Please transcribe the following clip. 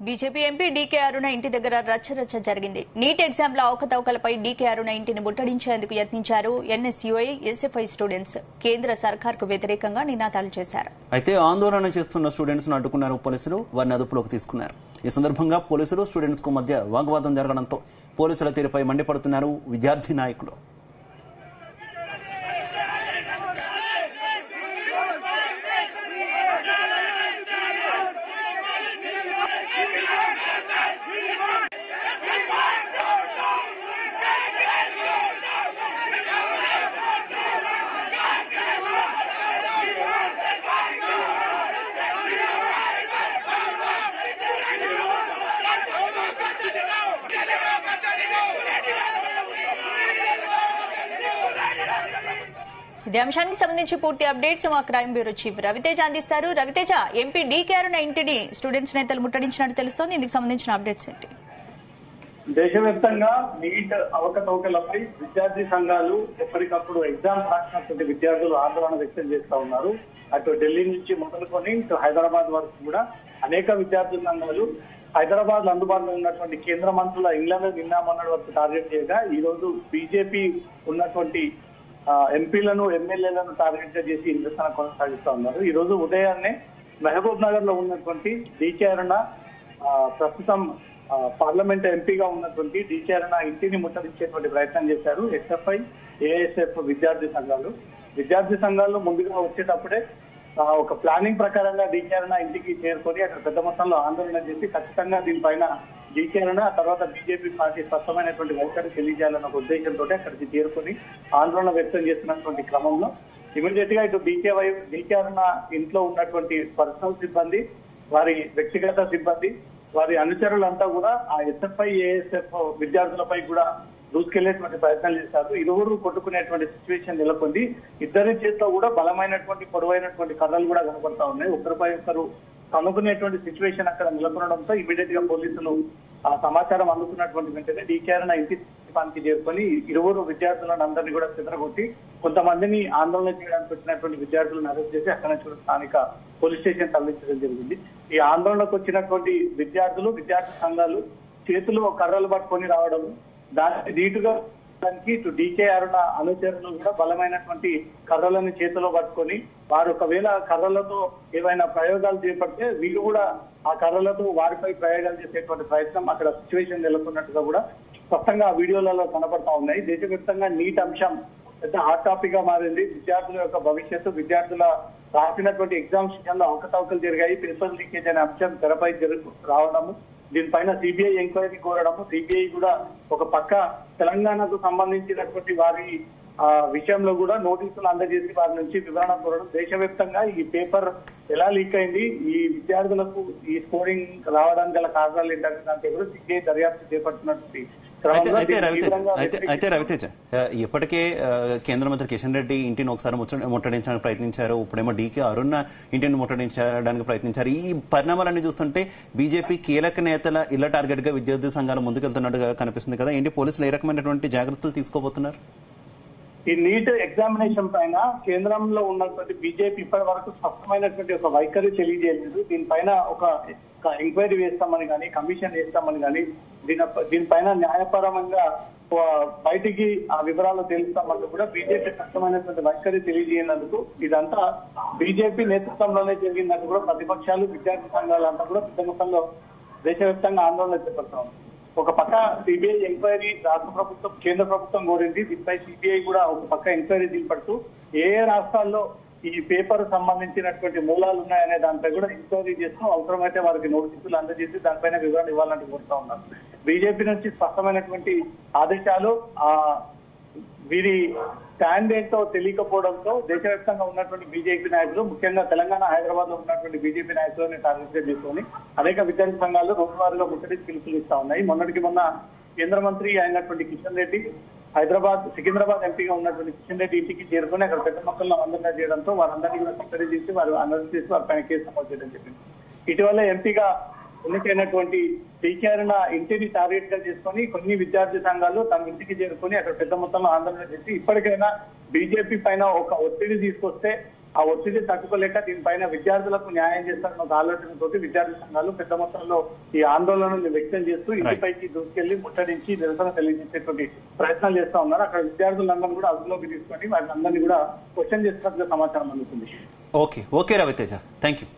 BJP MP DK అరుణ ఇంటి దగ్గర రచ్చరచ్చ జరిగింది. నీట్ ఎగ్జామ్ లో అవకతవకలపై డీకే అరుణ ఇంటిని ముట్టడించేందుకు యత్నించారు ఎన్ఎస్యూఐ, ఎస్ఎఫ్ఐ స్టూడెంట్స్. కేంద్ర సర్కార్కు వ్యతిరేకంగా నినాదాలు చేశారు. అయితే ఆందోళన చేస్తున్న స్టూడెంట్స్ ను అడ్డుకున్నారు పోలీసులు. వారిని అదుపులోకి తీసుకున్నారు. ఈ సందర్భంగా పోలీసులు, స్టూడెంట్స్ కు మధ్య వాగ్వాదం జరగడంతో పోలీసుల తీరుపై మండిపడుతున్నారు విద్యార్థి నాయకులు. ఇదే అంశానికి సంబంధించి పూర్తి అప్డేట్స్ మా క్రైమ్ బ్యూరో చీఫ్ రవితేజ అందిస్తారు. రవితేజ, ఎంపీ డీకే అరుణ ఇంటిని స్టూడెంట్స్ నేతలు ముట్టడించినట్టు తెలుస్తోంది. ఇందుకు సంబంధించిన అప్డేట్స్ ఏంటి? దేశవ్యాప్తంగా నీట్ అవకతవకలపై విద్యార్థి సంఘాలు ఎప్పటికప్పుడు ఎగ్జామ్ రాసినటువంటి విద్యార్థులు ఆందోళన వ్యక్తం చేస్తా ఉన్నారు. అటు ఢిల్లీ నుంచి మొదలుకొని ఇటు హైదరాబాద్ వరకు కూడా అనేక విద్యార్థి సంఘాలు హైదరాబాద్ లో అందుబాటులో ఉన్నటువంటి కేంద్ర మంత్రుల ఇళ్లను నిన్న మొన్నటి వరకు టార్గెట్ చేయగా ఈ రోజు బీజేపీ ఉన్నటువంటి ఎంపీలను, ఎమ్మెల్యేలను టార్గెట్ చేసి నిరసన కొనసాగిస్తా ఉన్నారు. ఈ రోజు ఉదయాన్నే మహబూబ్ నగర్ లో ఉన్నటువంటి డీకే అరుణ, ప్రస్తుతం పార్లమెంట్ ఎంపీగా ఉన్నటువంటి డీకే అరుణ ఇంటిని ముట్టడించేటువంటి ప్రయత్నం చేశారు ఎస్ఎఫ్ఐ, ఏఎస్ఎఫ్ విద్యార్థి సంఘాలు ముందుగా వచ్చేటప్పుడే ఒక ప్లానింగ్ ప్రకారంగా డీకే అరుణ ఇంటికి చేరుకొని అక్కడ పెద్ద మొత్తంలో ఆందోళన చేసి ఖచ్చితంగా దీనిపైన డీకే అరుణ తర్వాత బీజేపీ పార్టీ స్పష్టమైనటువంటి వైఖరి తెలియజేయాలన్న ఒక ఉద్దేశంతో అక్కడికి చేరుకొని ఆందోళన వ్యక్తం చేస్తున్నటువంటి క్రమంలో ఇమీడియట్ గా ఇటు డీకే అరుణ ఇంట్లో ఉన్నటువంటి పర్సనల్ సిబ్బంది, వారి వ్యక్తిగత సిబ్బంది, వారి అనుచరులంతా కూడా ఆ ఎస్ఎఫ్ఐ, ఏఎస్ఎఫ్ విద్యార్థులపై కూడా దూసుకెళ్లేటువంటి ప్రయత్నాలు చేశారు. ఇరువురు కొట్టుకునేటువంటి సిచ్యువేషన్ నెలకొంది. ఇద్దరి చేతిలో కూడా బలమైనటువంటి పొడవైనటువంటి కర్రలు కూడా కనబడతా ఉన్నాయి. ఒకరిపై ఒకరు కనుక్కునేటువంటి సిచ్యువేషన్ అక్కడ నెలకొనడంతో ఇమీడియట్ గా పోలీసులు ఆ సమాచారం అందుకున్నటువంటి వెంటనే డీకే అరుణ ఇంటి సమీపానికి చేరుకొని ఇరువురు విద్యార్థులను అందరినీ కూడా చెదరగొట్టి కొంతమందిని ఆందోళన చేయడానికి వచ్చినటువంటి విద్యార్థులను అరెస్ట్ చేసి అక్కడ నుంచి స్థానిక పోలీస్ స్టేషన్ తరలించడం జరిగింది. ఈ ఆందోళనకు వచ్చినటువంటి విద్యార్థి సంఘాలు చేతులు కర్రలు పట్టుకొని రావడం, దానికి ధీటుగా ఇటు డీకే అరుణ అనుచరులు కూడా బలమైనటువంటి కర్రలను చేతిలో పట్టుకొని వారు ఒకవేళ కర్రలతో ఏవైనా ప్రయోగాలు చేపడితే వీళ్ళు కూడా ఆ కర్రలతో వారిపై ప్రయోగాలు చేసేటువంటి ప్రయత్నం అక్కడ సిచ్యువేషన్ నెలకొన్నట్టుగా కూడా స్పష్టంగా ఆ వీడియోలలో కనబడతా ఉన్నాయి. దేశవ్యాప్తంగా నీట్ అంశం పెద్ద హాట్ టాపిక్ గా మారింది. విద్యార్థుల యొక్క భవిష్యత్తు, విద్యార్థుల రాసినటువంటి ఎగ్జామ్స్ విషయంలో అవకతవకలు జరిగాయి, పేపర్ లీకేజ్ అనే అంశం తెరపై రావడము, దీనిపైన సిబిఐ ఎంక్వైరీ కోరడము, సిబిఐ కూడా ఒక పక్క తెలంగాణకు సంబంధించినటువంటి వారి విషయంలో కూడా నోటీసులు అందజేసి వారి నుంచి వివరణ కోరడం. దేశవ్యాప్తంగా ఈ పేపర్ ఎలా లీక్ అయింది, ఈ విద్యార్థులకు ఈ స్కోరింగ్ రావడానికి గల కారణాలు ఏంటంటే దాంట్లో కూడా సిబిఐ దర్యాప్తు చేపట్టినటువంటి. అయితే రవితేజ, ఇప్పటికే కేంద్ర మంత్రి కిషన్ రెడ్డి ఇంటిని ఒకసారి ముట్టడించడానికి ప్రయత్నించారు. ఇప్పుడేమో డీకే అరుణ ఇంటిని ముట్టడించడానికి ప్రయత్నించారు. ఈ పరిణామాలన్నీ చూస్తుంటే బీజేపీ కీలక నేతల ఇళ్ల టార్గెట్ గా విద్యార్థి సంఘాలు ముందుకెళ్తున్నట్టుగా కనిపిస్తుంది కదా. ఏంటి పోలీసులు ఏ రకమైనటువంటి జాగ్రత్తలు తీసుకోబోతున్నారు? ఈ నీట్ ఎగ్జామినేషన్ పైన కేంద్రంలో ఉన్నటువంటి బీజేపీ ఇప్పటి వరకు స్పష్టమైనటువంటి ఒక వైఖరి తెలియజేయలేదు. దీనిపైన ఒక ఎంక్వైరీ వేస్తామని కానీ, కమిషన్ వేస్తామని కానీ, దీనిపైన న్యాయపరంగా బయటికి ఆ వివరాలు తెలుస్తామని కూడా బీజేపీ స్పష్టమైనటువంటి వైఖరి తెలియజేయనందుకు ఇదంతా బీజేపీ నేతృత్వంలోనే జరిగిందని కూడా ప్రతిపక్షాలు, విద్యార్థి సంఘాలంతా కూడా పెద్ద మొత్తంలో దేశవ్యాప్తంగా ఆందోళన చేపడతాం. ఒక పక్క సిబిఐ ఎంక్వైరీ రాష్ట్ర ప్రభుత్వం, కేంద్ర ప్రభుత్వం కోరింది. దీనిపై సిబిఐ కూడా ఒక పక్క ఎంక్వైరీ చేపడుతూ ఏ రాష్ట్రాల్లో ఈ పేపర్ సంబంధించినటువంటి మూలాలు ఉన్నాయనే దానిపై కూడా ఎంక్వైరీ చేస్తూ అవసరమైతే వారికి నోటీసులు అందజేసి దానిపైన వివరణ ఇవ్వాలని కోరుతా ఉన్నారు. బీజేపీ నుంచి స్పష్టమైనటువంటి ఆదేశాలు వీరి స్టాండ్ ఏంటో తెలియకపోవడంతో దేశవ్యాప్తంగా ఉన్నటువంటి బీజేపీ నాయకులు, ముఖ్యంగా తెలంగాణ, హైదరాబాద్ లో ఉన్నటువంటి బీజేపీ నాయకులను టార్గెట్ చేసుకుని అనేక విద్యార్థి సంఘాలు రోజువారీగా ముట్టడికి పిలుపులు ఇస్తా ఉన్నాయి. మొన్నటికి మొన్న కేంద్ర మంత్రి అయినటువంటి కిషన్ రెడ్డి సికింద్రాబాద్ ఎంపీగా ఉన్నటువంటి కిషన్ రెడ్డి ఇంటికి చేరుకుని అక్కడ పెద్ద మొక్కలను ఆందోళన చేయడంతో వారందరినీ కూడా కట్టడి చేసి వారు అరెస్ట్ చేసి వారిపైన కేసు నమోదు చేయడం చెప్పింది. ఇటీవల ఎంపీగా ఎన్నికైనటువంటి డీకే అరుణ ఇంటిని టార్గెట్ గా చేసుకుని కొన్ని విద్యార్థి సంఘాలు తమ ఇంటికి చేరుకుని అక్కడ పెద్ద మొత్తంలో ఆందోళన చేసి ఇప్పటికైనా బీజేపీ పైన ఒక ఒత్తిడి తీసుకొస్తే ఆ ఒత్తిడి తట్టుకోలేక దీనిపైన విద్యార్థులకు న్యాయం చేస్తారన్న ఒక ఆలోచనతోటి విద్యార్థి సంఘాలు పెద్ద మొత్తంలో ఈ ఆందోళనను వ్యక్తం చేస్తూ ఇంటిపైకి దూసుకెళ్లి ముట్టడించి నిరసన తెలియజేసేటువంటి ప్రయత్నాలు చేస్తా ఉన్నారు. అక్కడ విద్యార్థులందరూ కూడా అదుపులోకి తీసుకొని వారిని అందరినీ కూడా క్వశ్చన్ చేస్తున్నట్టుగా సమాచారం అందుతుంది. Okay Raviteja, thank you.